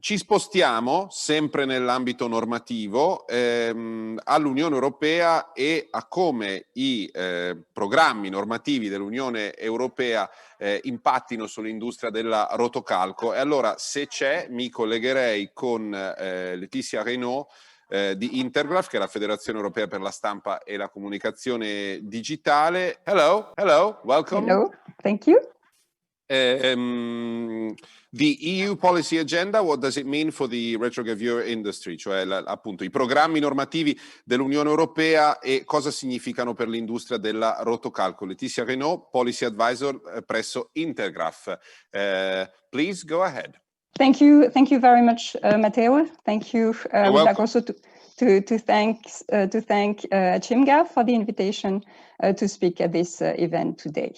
Ci spostiamo, sempre nell'ambito normativo, all'Unione Europea e a come i programmi normativi dell'Unione Europea impattino sull'industria della rotocalco. E allora, se c'è, mi collegherei con Laetitia Reynaud di Intergraph, che è la Federazione Europea per la Stampa e la Comunicazione Digitale. Hello, welcome. Hello, thank you. The EU policy agenda, what does it mean for the rotogravure industry? Cioè appunto i programmi normativi dell'Unione Europea e cosa significano per l'industria della rotocalco. Laetitia Reynaud, policy advisor presso Intergraph. Please go ahead. Thank you very much, Matteo. Thank you. I would like also to thank Acimga for the invitation to speak at this event today.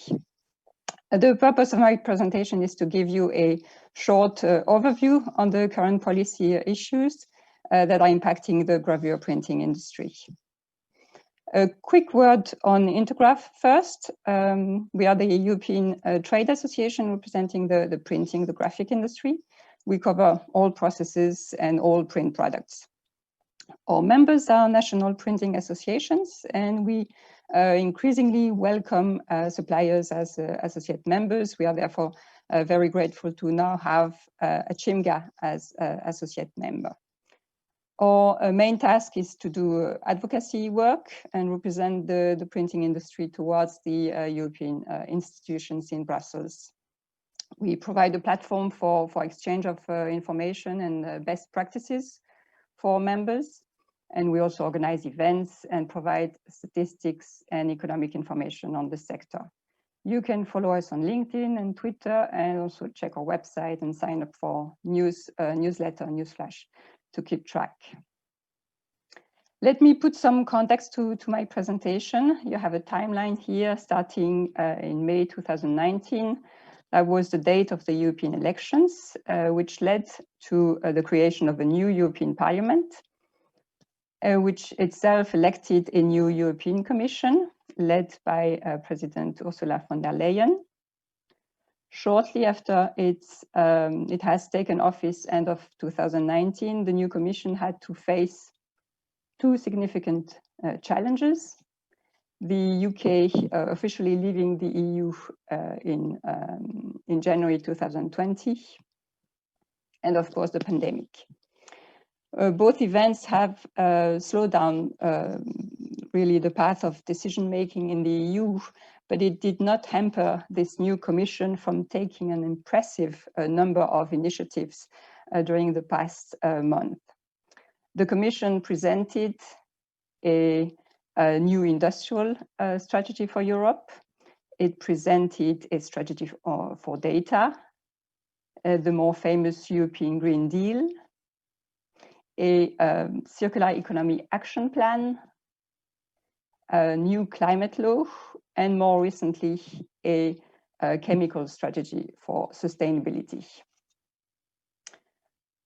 The purpose of my presentation is to give you a short overview on the current policy issues that are impacting the gravure printing industry. A quick word on Intergraph first. We are the European trade association representing the printing, the graphic industry. We cover all processes and all print products. Our members are national printing associations, and we increasingly welcome suppliers as associate members. We are therefore very grateful to now have Acimga as associate member. Our main task is to do advocacy work and represent the printing industry towards the European institutions in Brussels. We provide a platform for exchange of information and best practices for members. And we also organize events and provide statistics and economic information on the sector. You can follow us on LinkedIn and Twitter, and also check our website and sign up for newsletter, newsflash to keep track. Let me put some context to my presentation. You have a timeline here starting in May 2019. That was the date of the European elections, which led to the creation of a new European Parliament, which itself elected a new European Commission led by President Ursula von der Leyen. Shortly after it has taken office, end of 2019, the new Commission had to face two significant challenges. The UK officially leaving the EU in January 2020, and of course the pandemic. Both events have slowed down really the path of decision-making in the EU, but it did not hamper this new Commission from taking an impressive number of initiatives during the past month. The Commission presented a new industrial strategy for Europe. It presented a strategy for data, the more famous European Green Deal, a circular economy action plan, a new climate law, and more recently, a chemical strategy for sustainability.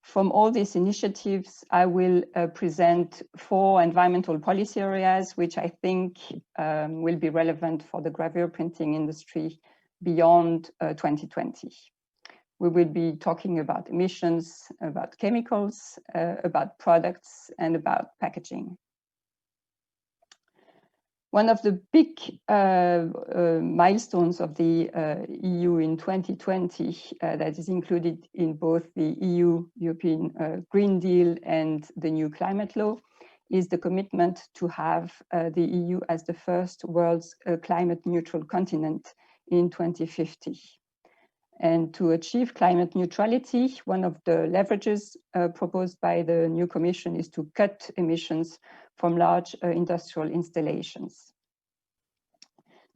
From all these initiatives, I will present 4 environmental policy areas, which I think will be relevant for the gravure printing industry beyond 2020. We will be talking about emissions, about chemicals, about products, and about packaging. One of the big milestones of the EU in 2020 that is included in both the European Green Deal and the new climate law is the commitment to have the EU as the first world's climate neutral continent in 2050. And to achieve climate neutrality, one of the leverages proposed by the new Commission is to cut emissions from large industrial installations.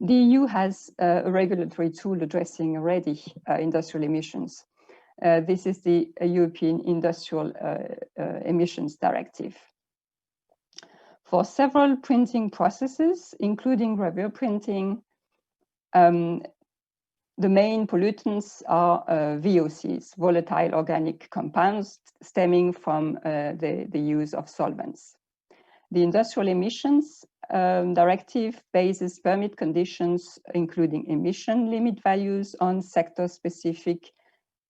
The EU has a regulatory tool addressing already industrial emissions. This is the European Industrial Emissions Directive. For several printing processes, including gravure printing, the main pollutants are VOCs, volatile organic compounds, stemming from the use of solvents. The Industrial Emissions Directive bases permit conditions, including emission limit values, on sector-specific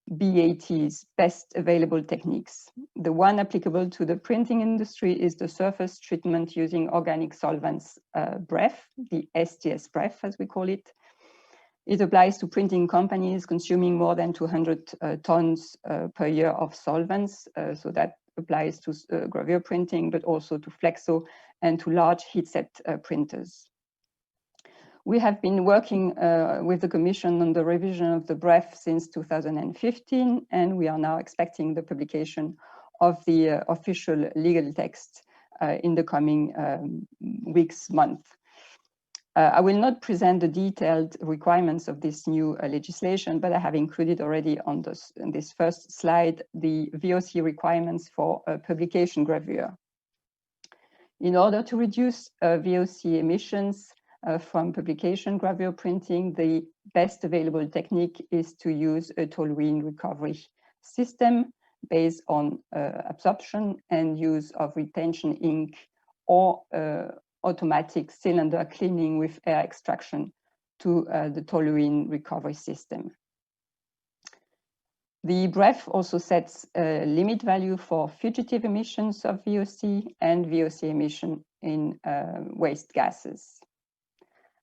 BAT's, best available techniques. The one applicable to the printing industry is the surface treatment using organic solvents BREF, the STS BREF as we call it. It applies to printing companies consuming more than 200 tons per year of solvents. So that applies to gravure printing, but also to flexo and to large heatset printers. We have been working with the Commission on the revision of the BREF since 2015, and we are now expecting the publication of the official legal text in the coming weeks, months. I will not present the detailed requirements of this new legislation, but I have included already on this first slide the VOC requirements for publication gravure. In order to reduce VOC emissions from publication gravure printing, the best available technique is to use a toluene recovery system based on absorption and use of retention ink or automatic cylinder cleaning with air extraction to the toluene recovery system. The BREF also sets a limit value for fugitive emissions of VOC and VOC emission in waste gases.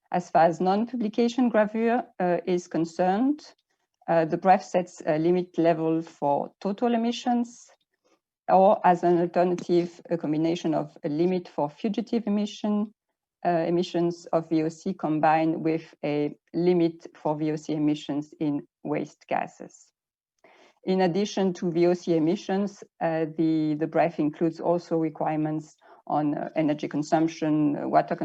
As far as non-publication gravure is concerned, the BREF sets a limit level for total emissions, or as an alternative, a combination of a limit for fugitive emissions of VOC combined with a limit for VOC emissions in waste gases. In addition to VOC emissions, the BREF includes also requirements on energy consumption, water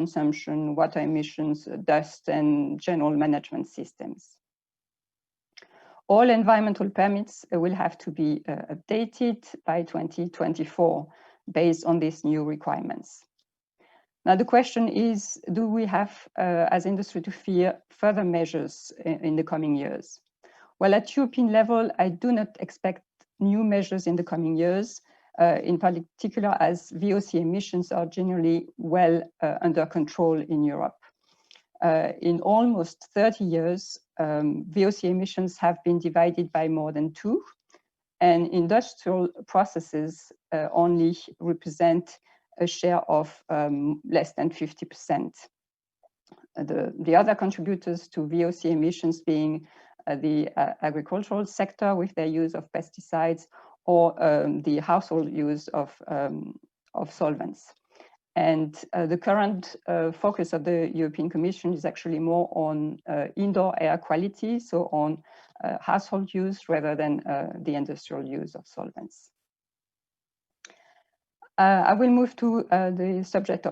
emissions, dust, and general management systems. All environmental permits will have to be updated by 2024 based on these new requirements. Now the question is, do we have as industry to fear further measures in the coming years? Well, at European level, I do not expect new measures in the coming years, in particular as VOC emissions are generally well under control in Europe. In almost 30 years, VOC emissions have been divided by more than 2, and industrial processes only represent a share of less than 50%. The other contributors to VOC emissions being the agricultural sector with their use of pesticides or the household use of solvents. And the current focus of the European Commission is actually more on indoor air quality, so on household use rather than the industrial use of solvents. I will move to the subject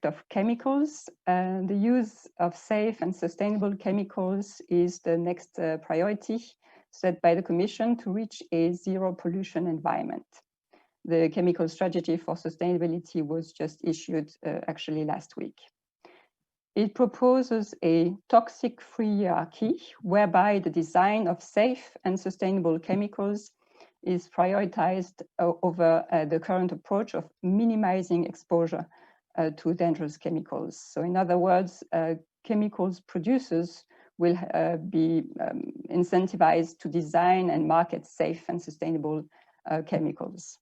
of chemicals. The use of safe and sustainable chemicals is the next priority set by the Commission to reach a zero pollution environment. The chemical strategy for sustainability was just issued actually last week. It proposes a toxic-free hierarchy whereby the design of safe and sustainable chemicals is prioritized over the current approach of minimizing exposure to dangerous chemicals. So in other words, chemicals producers will be incentivized to design and market safe and sustainable chemicals.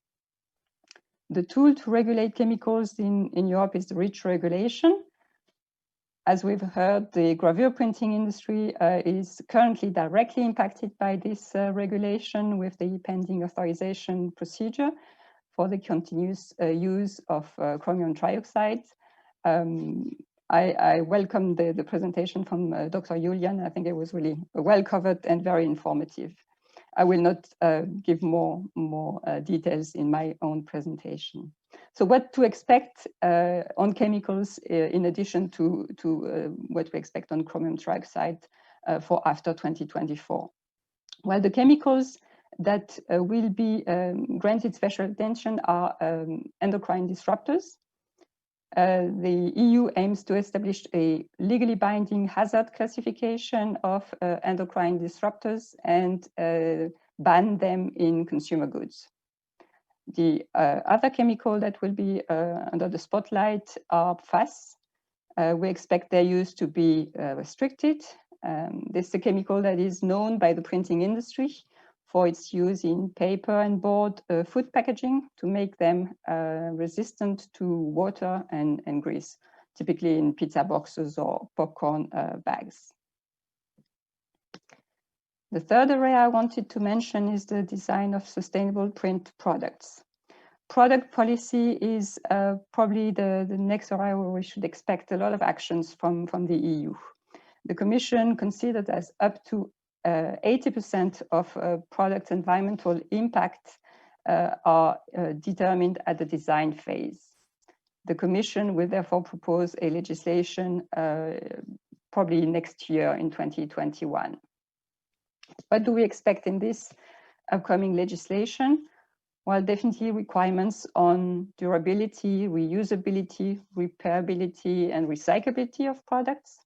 The tool to regulate chemicals in Europe is the REACH regulation. As we've heard, the gravure printing industry is currently directly impacted by this regulation with the pending authorization procedure for the continuous use of chromium trioxide. I welcome the presentation from Dr. Julian. I think it was really well covered and very informative. I will not give more details in my own presentation. So what to expect on chemicals in addition to what we expect on chromium trioxide for after 2024? Well, the chemicals that will be granted special attention are endocrine disruptors. The EU aims to establish a legally binding hazard classification of endocrine disruptors and ban them in consumer goods. The other chemical that will be under the spotlight are PFAS. We expect their use to be restricted. This is a chemical that is known by the printing industry for its use in paper and board food packaging to make them resistant to water and grease, typically in pizza boxes or popcorn bags. The third area I wanted to mention is the design of sustainable print products. Product policy is probably the next area where we should expect a lot of actions from the EU. The Commission considered as up to 80% of product environmental impact are determined at the design phase. The Commission will therefore propose a legislation probably next year in 2021. What do we expect in this upcoming legislation? Well, definitely requirements on durability, reusability, repairability, and recyclability of products.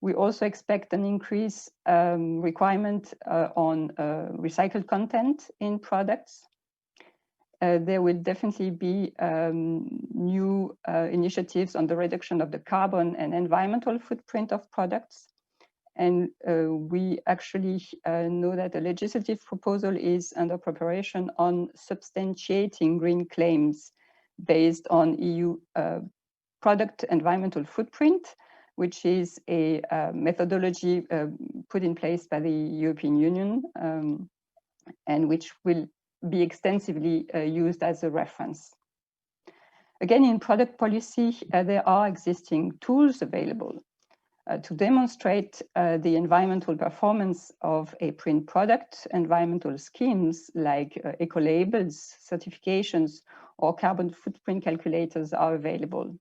We also expect an increase requirement on recycled content in products. There will definitely be new initiatives on the reduction of the carbon and environmental footprint of products. And we actually know that a legislative proposal is under preparation on substantiating green claims based on EU product environmental footprint, which is a methodology put in place by the European Union and which will be extensively used as a reference. Again, in product policy, there are existing tools available to demonstrate the environmental performance of a print product. Environmental schemes like eco-labels, certifications, or carbon footprint calculators are available.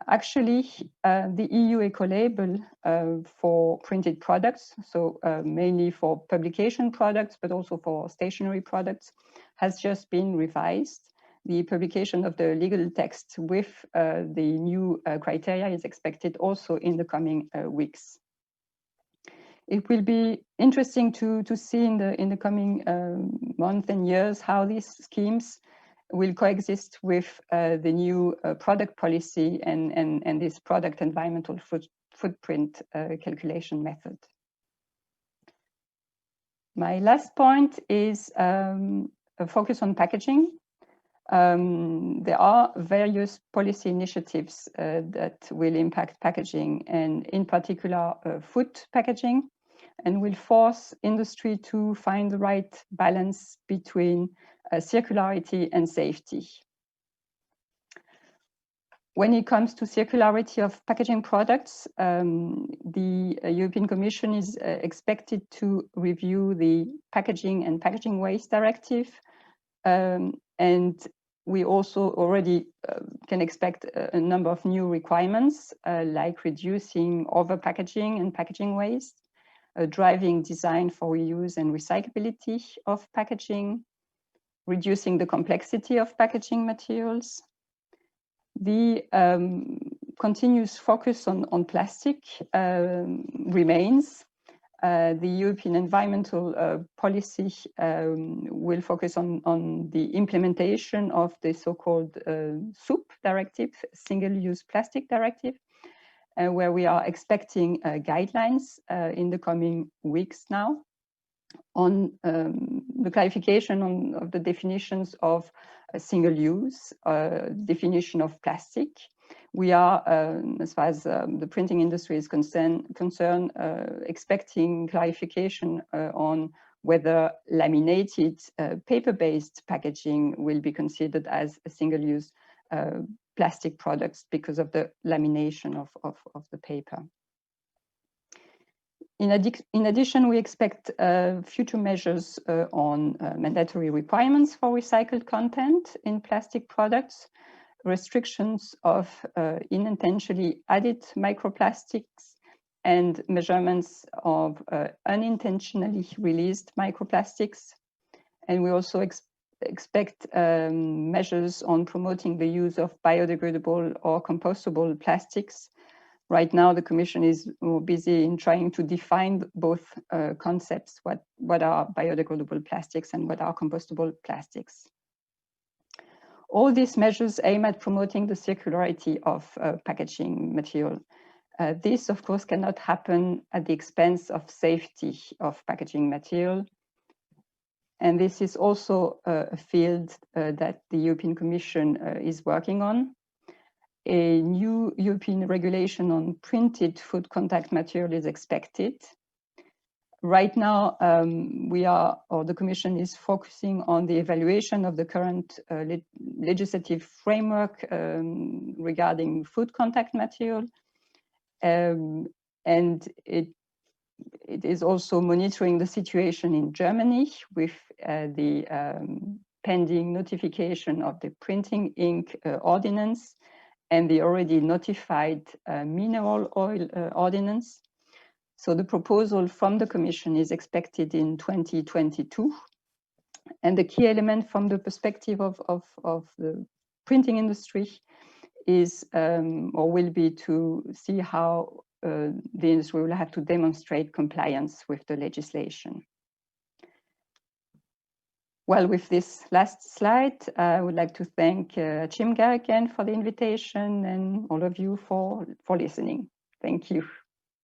Actually, the EU eco-label for printed products, so mainly for publication products, but also for stationery products, has just been revised. The publication of the legal text with the new criteria is expected also in the coming weeks. It will be interesting to see in the coming months and years how these schemes will coexist with the new product policy and this product environmental footprint calculation method. My last point is a focus on packaging. There are various policy initiatives that will impact packaging, and in particular food packaging, and will force industry to find the right balance between circularity and safety. When it comes to circularity of packaging products, the European Commission is expected to review the Packaging and Packaging Waste Directive, and we also already can expect a number of new requirements, like reducing over-packaging and packaging waste, driving design for reuse and recyclability of packaging, reducing the complexity of packaging materials. The continuous focus on plastic remains. The European environmental policy will focus on the implementation of the so-called SOUP directive, Single-Use Plastic Directive, where we are expecting guidelines in the coming weeks now on the clarification of the definitions of single-use, definition of plastic. We are, as far as the printing industry is concerned, expecting clarification on whether laminated paper-based packaging will be considered as a single-use plastic products because of the lamination of the paper. In addition, we expect future measures on mandatory requirements for recycled content in plastic products, restrictions of unintentionally added microplastics, and measurements of unintentionally released microplastics. And we also expect measures on promoting the use of biodegradable or compostable plastics. Right now, the Commission is more busy in trying to define both concepts, what are biodegradable plastics and what are compostable plastics. All these measures aim at promoting the circularity of packaging material. This, of course, cannot happen at the expense of safety of packaging material. And this is also a field that the European Commission is working on. A new European regulation on printed food contact material is expected. Right now, the Commission is focusing on the evaluation of the current legislative framework regarding food contact material. And it is also monitoring the situation in Germany with the pending notification of the printing ink ordinance and the already notified mineral oil ordinance. So the proposal from the Commission is expected in 2022. And the key element from the perspective of the printing industry is or will be to see how the industry will have to demonstrate compliance with the legislation. Well, with this last slide, I would like to thank Acimga again for the invitation and all of you for listening. Thank you.